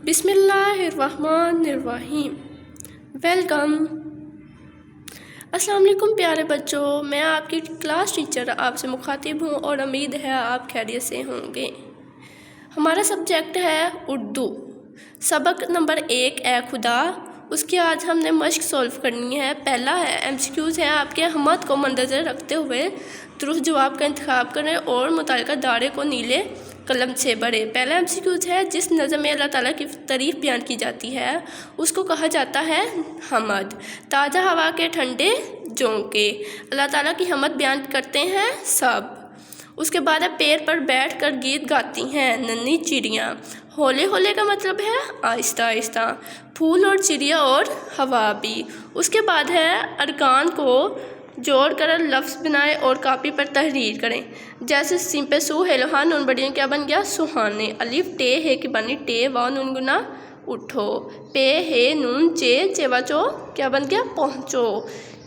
بسم اللہ الرحمن الرحیم۔ ویلکم۔ السلام علیکم پیارے بچوں، میں آپ کی کلاس ٹیچر آپ سے مخاطب ہوں اور امید ہے آپ خیریت سے ہوں گے۔ ہمارا سبجیکٹ ہے اردو، سبق نمبر 1 اے خدا۔ اس کی آج ہم نے مشق سولو کرنی ہے۔ پہلا ہے MCQs ہے، آپ کے اہمیت کو مندرجہ رکھتے ہوئے درست جواب کا انتخاب کریں اور متعلقہ دائرے کو نیلے قلم سے بھریں۔ پہلا MCQs ہے، جس نظم میں اللہ تعالیٰ کی تعریف بیان کی جاتی ہے اس کو کہا جاتا ہے حمد۔ تازہ ہوا کے ٹھنڈے جھونکے، اللہ تعالیٰ کی حمد بیان کرتے ہیں سب۔ اس کے بعد ہے پیر پر بیٹھ کر گیت گاتی ہیں ننھی چڑیاں۔ ہولے ہولے کا مطلب ہے آہستہ آہستہ، پھول اور چڑیا اور ہوا بھی۔ اس کے بعد ہے ارکان کو جوڑ کر لفظ بنائیں اور کاپی پر تحریر کریں۔ جیسے سین پہ سو ہے لوہا نون بڑی کیا بن گیا سہانے، الف ٹے ہے کی بنی ٹے واو نون گنا اٹھو، پے ہے نون چے چیوا چو کیا بن گیا پہنچو،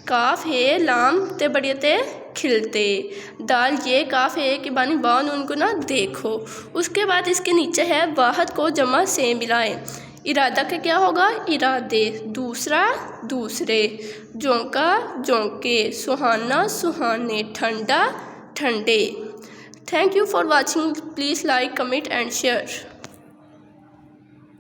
کاف ہے لام تے بڑی تے کھلتے، دال یہ کاف ہے کی بانی واو نون گنا دیکھو۔ اس کے بعد اس کے نیچے ہے واحد کو جمع سے ملائیں۔ ارادہ کا کیا ہوگا ارادے، دوسرا دوسرے، جونکا جونکے، سہانا سہانے، ٹھنڈا ٹھنڈے۔ Thank you for watching, please like comment and share.